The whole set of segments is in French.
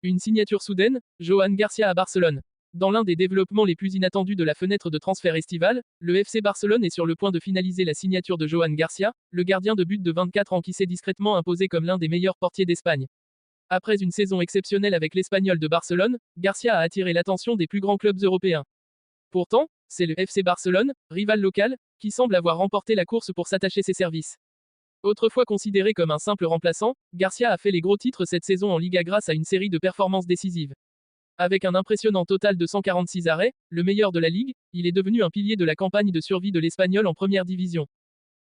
Une signature soudaine, Johan Garcia à Barcelone. Dans l'un des développements les plus inattendus de la fenêtre de transfert estivale, le FC Barcelone est sur le point de finaliser la signature de Johan Garcia, le gardien de but de 24 ans qui s'est discrètement imposé comme l'un des meilleurs portiers d'Espagne. Après une saison exceptionnelle avec l'Espagnol de Barcelone, Garcia a attiré l'attention des plus grands clubs européens. Pourtant, c'est le FC Barcelone, rival local, qui semble avoir remporté la course pour s'attacher ses services. Autrefois considéré comme un simple remplaçant, Garcia a fait les gros titres cette saison en Liga grâce à une série de performances décisives. Avec un impressionnant total de 146 arrêts, le meilleur de la ligue, il est devenu un pilier de la campagne de survie de l'Espagnol en première division.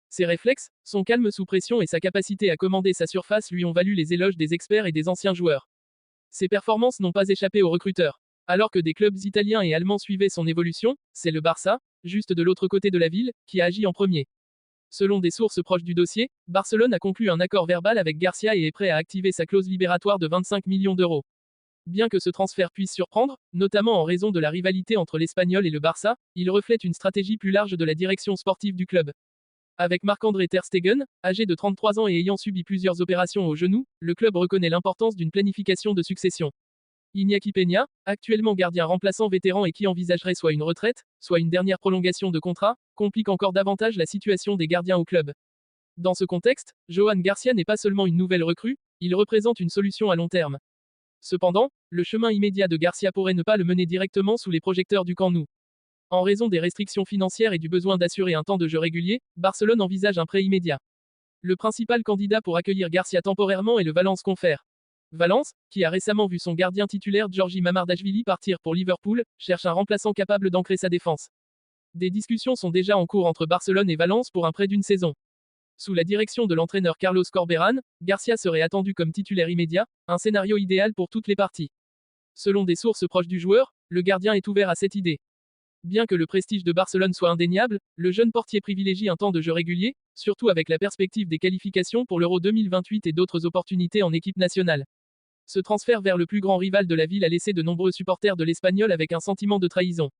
Ses réflexes, son calme sous pression et sa capacité à commander sa surface lui ont valu les éloges des experts et des anciens joueurs. Ses performances n'ont pas échappé aux recruteurs. Alors que des clubs italiens et allemands suivaient son évolution, c'est le Barça, juste de l'autre côté de la ville, qui a agi en premier. Selon des sources proches du dossier, Barcelone a conclu un accord verbal avec Garcia et est prêt à activer sa clause libératoire de 25 millions d'euros. Bien que ce transfert puisse surprendre, notamment en raison de la rivalité entre l'Espagnol et le Barça, il reflète une stratégie plus large de la direction sportive du club. Avec Marc-André Ter Stegen, âgé de 33 ans et ayant subi plusieurs opérations au genou, le club reconnaît l'importance d'une planification de succession. Iñaki Peña, actuellement gardien remplaçant vétéran et qui envisagerait soit une retraite, soit une dernière prolongation de contrat, complique encore davantage la situation des gardiens au club. Dans ce contexte, Johan Garcia n'est pas seulement une nouvelle recrue, il représente une solution à long terme. Cependant, le chemin immédiat de Garcia pourrait ne pas le mener directement sous les projecteurs du Camp Nou. En raison des restrictions financières et du besoin d'assurer un temps de jeu régulier, Barcelone envisage un prêt immédiat. Le principal candidat pour accueillir Garcia temporairement est le Valence Confer. Valence, qui a récemment vu son gardien titulaire Georgi Mamardashvili partir pour Liverpool, cherche un remplaçant capable d'ancrer sa défense. Des discussions sont déjà en cours entre Barcelone et Valence pour un prêt d'une saison. Sous la direction de l'entraîneur Carlos Corberán, Garcia serait attendu comme titulaire immédiat, un scénario idéal pour toutes les parties. Selon des sources proches du joueur, le gardien est ouvert à cette idée. Bien que le prestige de Barcelone soit indéniable, le jeune portier privilégie un temps de jeu régulier, surtout avec la perspective des qualifications pour l'Euro 2028 et d'autres opportunités en équipe nationale. Ce transfert vers le plus grand rival de la ville a laissé de nombreux supporters de l'Espagnol avec un sentiment de trahison.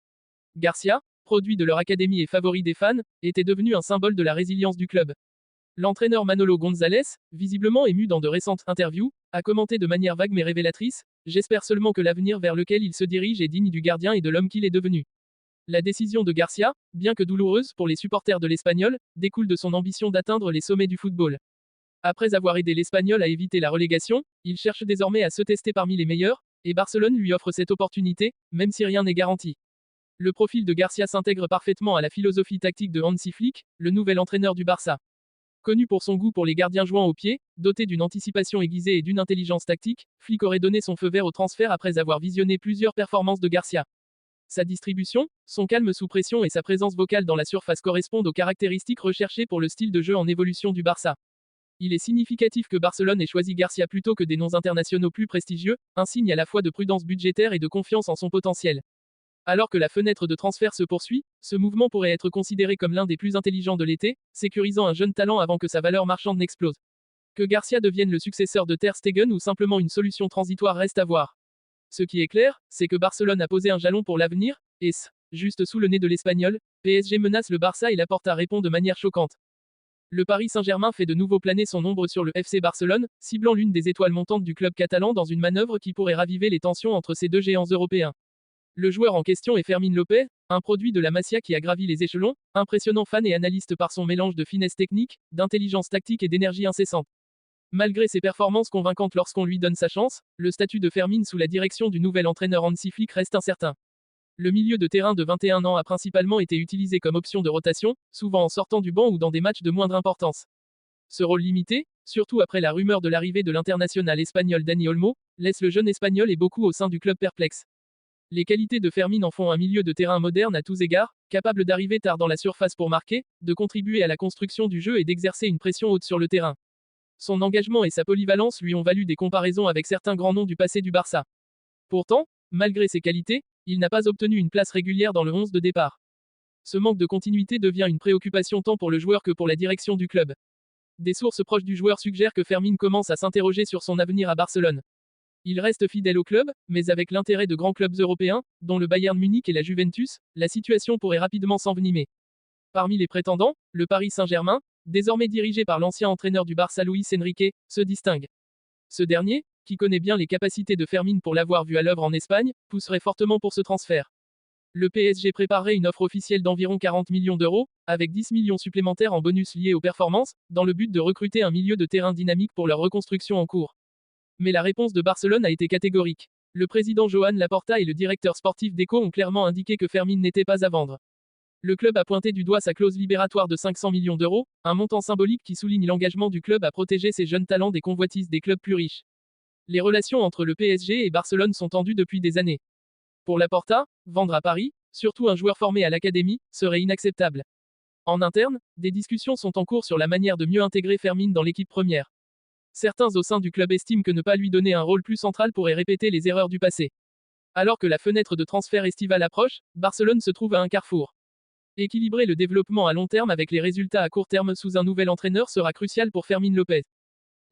Garcia, produit de leur académie et favori des fans, était devenu un symbole de la résilience du club. L'entraîneur Manolo González, visiblement ému dans de récentes interviews, a commenté de manière vague mais révélatrice: « J'espère seulement que l'avenir vers lequel il se dirige est digne du gardien et de l'homme qu'il est devenu. » La décision de Garcia, bien que douloureuse pour les supporters de l'Espagnol, découle de son ambition d'atteindre les sommets du football. Après avoir aidé l'Espagnol à éviter la relégation, il cherche désormais à se tester parmi les meilleurs, et Barcelone lui offre cette opportunité, même si rien n'est garanti. Le profil de Garcia s'intègre parfaitement à la philosophie tactique de Hansi Flick, le nouvel entraîneur du Barça. Connu pour son goût pour les gardiens jouant au pied, doté d'une anticipation aiguisée et d'une intelligence tactique, Flick aurait donné son feu vert au transfert après avoir visionné plusieurs performances de Garcia. Sa distribution, son calme sous pression et sa présence vocale dans la surface correspondent aux caractéristiques recherchées pour le style de jeu en évolution du Barça. Il est significatif que Barcelone ait choisi Garcia plutôt que des noms internationaux plus prestigieux, un signe à la fois de prudence budgétaire et de confiance en son potentiel. Alors que la fenêtre de transfert se poursuit, ce mouvement pourrait être considéré comme l'un des plus intelligents de l'été, sécurisant un jeune talent avant que sa valeur marchande n'explose. Que Garcia devienne le successeur de Ter Stegen ou simplement une solution transitoire reste à voir. Ce qui est clair, c'est que Barcelone a posé un jalon pour l'avenir, et juste sous le nez de l'Espagnol, PSG menace le Barça et Laporta répond de manière choquante. Le Paris Saint-Germain fait de nouveau planer son ombre sur le FC Barcelone, ciblant l'une des étoiles montantes du club catalan dans une manœuvre qui pourrait raviver les tensions entre ces deux géants européens. Le joueur en question est Fermín López, un produit de la Masia qui a gravi les échelons, impressionnant fans et analystes par son mélange de finesse technique, d'intelligence tactique et d'énergie incessante. Malgré ses performances convaincantes lorsqu'on lui donne sa chance, le statut de Fermín sous la direction du nouvel entraîneur Hansi Flick reste incertain. Le milieu de terrain de 21 ans a principalement été utilisé comme option de rotation, souvent en sortant du banc ou dans des matchs de moindre importance. Ce rôle limité, surtout après la rumeur de l'arrivée de l'international espagnol Dani Olmo, laisse le jeune espagnol et beaucoup au sein du club perplexe. Les qualités de Fermín en font un milieu de terrain moderne à tous égards, capable d'arriver tard dans la surface pour marquer, de contribuer à la construction du jeu et d'exercer une pression haute sur le terrain. Son engagement et sa polyvalence lui ont valu des comparaisons avec certains grands noms du passé du Barça. Pourtant, malgré ses qualités, il n'a pas obtenu une place régulière dans le 11 de départ. Ce manque de continuité devient une préoccupation tant pour le joueur que pour la direction du club. Des sources proches du joueur suggèrent que Fermín commence à s'interroger sur son avenir à Barcelone. Il reste fidèle au club, mais avec l'intérêt de grands clubs européens, dont le Bayern Munich et la Juventus, la situation pourrait rapidement s'envenimer. Parmi les prétendants, le Paris Saint-Germain, désormais dirigé par l'ancien entraîneur du Barça Luis Enrique, se distingue. Ce dernier, qui connaît bien les capacités de Fermin pour l'avoir vu à l'œuvre en Espagne, pousserait fortement pour ce transfert. Le PSG préparerait une offre officielle d'environ 40 millions d'euros, avec 10 millions supplémentaires en bonus liés aux performances, dans le but de recruter un milieu de terrain dynamique pour leur reconstruction en cours. Mais la réponse de Barcelone a été catégorique. Le président Joan Laporta et le directeur sportif d'Eco ont clairement indiqué que Fermin n'était pas à vendre. Le club a pointé du doigt sa clause libératoire de 500 millions d'euros, un montant symbolique qui souligne l'engagement du club à protéger ses jeunes talents des convoitises des clubs plus riches. Les relations entre le PSG et Barcelone sont tendues depuis des années. Pour Laporta, vendre à Paris, surtout un joueur formé à l'académie, serait inacceptable. En interne, des discussions sont en cours sur la manière de mieux intégrer Fermin dans l'équipe première. Certains au sein du club estiment que ne pas lui donner un rôle plus central pourrait répéter les erreurs du passé. Alors que la fenêtre de transfert estivale approche, Barcelone se trouve à un carrefour. Équilibrer le développement à long terme avec les résultats à court terme sous un nouvel entraîneur sera crucial pour Fermin Lopez.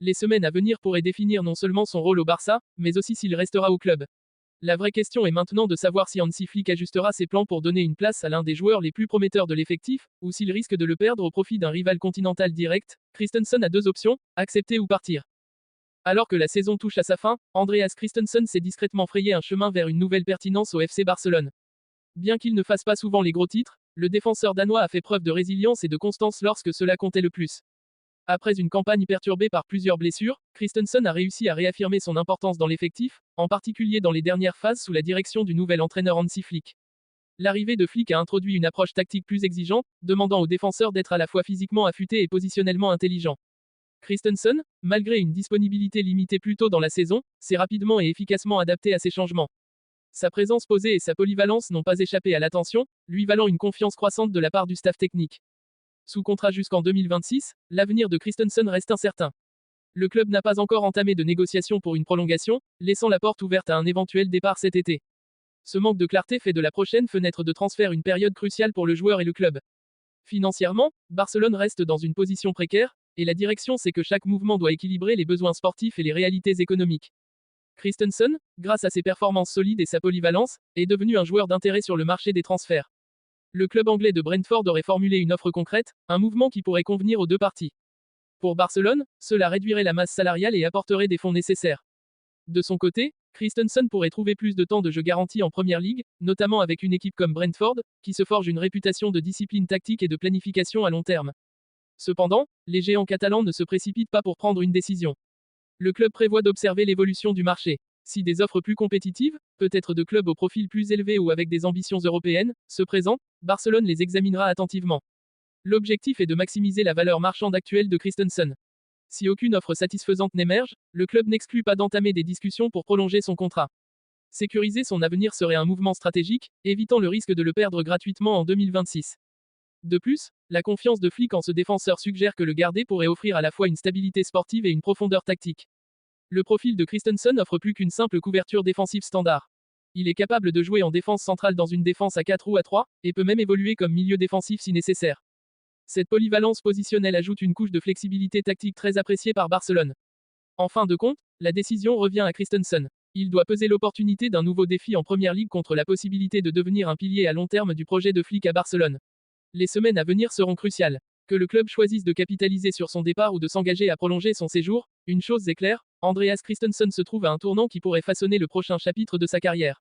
Les semaines à venir pourraient définir non seulement son rôle au Barça, mais aussi s'il restera au club. La vraie question est maintenant de savoir si Hansi Flick ajustera ses plans pour donner une place à l'un des joueurs les plus prometteurs de l'effectif, ou s'il risque de le perdre au profit d'un rival continental direct. Christensen a deux options, accepter ou partir. Alors que la saison touche à sa fin, Andreas Christensen s'est discrètement frayé un chemin vers une nouvelle pertinence au FC Barcelone. Bien qu'il ne fasse pas souvent les gros titres, le défenseur danois a fait preuve de résilience et de constance lorsque cela comptait le plus. Après une campagne perturbée par plusieurs blessures, Christensen a réussi à réaffirmer son importance dans l'effectif, en particulier dans les dernières phases sous la direction du nouvel entraîneur Hansi Flick. L'arrivée de Flick a introduit une approche tactique plus exigeante, demandant aux défenseurs d'être à la fois physiquement affûtés et positionnellement intelligents. Christensen, malgré une disponibilité limitée plus tôt dans la saison, s'est rapidement et efficacement adapté à ces changements. Sa présence posée et sa polyvalence n'ont pas échappé à l'attention, lui valant une confiance croissante de la part du staff technique. Sous contrat jusqu'en 2026, l'avenir de Christensen reste incertain. Le club n'a pas encore entamé de négociations pour une prolongation, laissant la porte ouverte à un éventuel départ cet été. Ce manque de clarté fait de la prochaine fenêtre de transfert une période cruciale pour le joueur et le club. Financièrement, Barcelone reste dans une position précaire, et la direction sait que chaque mouvement doit équilibrer les besoins sportifs et les réalités économiques. Christensen, grâce à ses performances solides et sa polyvalence, est devenu un joueur d'intérêt sur le marché des transferts. Le club anglais de Brentford aurait formulé une offre concrète, un mouvement qui pourrait convenir aux deux parties. Pour Barcelone, cela réduirait la masse salariale et apporterait des fonds nécessaires. De son côté, Christensen pourrait trouver plus de temps de jeu garanti en Première Ligue, notamment avec une équipe comme Brentford, qui se forge une réputation de discipline tactique et de planification à long terme. Cependant, les géants catalans ne se précipitent pas pour prendre une décision. Le club prévoit d'observer l'évolution du marché. Si des offres plus compétitives, peut-être de clubs au profil plus élevé ou avec des ambitions européennes, se présentent, Barcelone les examinera attentivement. L'objectif est de maximiser la valeur marchande actuelle de Christensen. Si aucune offre satisfaisante n'émerge, le club n'exclut pas d'entamer des discussions pour prolonger son contrat. Sécuriser son avenir serait un mouvement stratégique, évitant le risque de le perdre gratuitement en 2026. De plus, la confiance de Flick en ce défenseur suggère que le garder pourrait offrir à la fois une stabilité sportive et une profondeur tactique. Le profil de Christensen offre plus qu'une simple couverture défensive standard. Il est capable de jouer en défense centrale dans une défense à 4 ou à 3, et peut même évoluer comme milieu défensif si nécessaire. Cette polyvalence positionnelle ajoute une couche de flexibilité tactique très appréciée par Barcelone. En fin de compte, la décision revient à Christensen. Il doit peser l'opportunité d'un nouveau défi en Première Ligue contre la possibilité de devenir un pilier à long terme du projet de Flick à Barcelone. Les semaines à venir seront cruciales. Que le club choisisse de capitaliser sur son départ ou de s'engager à prolonger son séjour, une chose est claire, Andreas Christensen se trouve à un tournant qui pourrait façonner le prochain chapitre de sa carrière.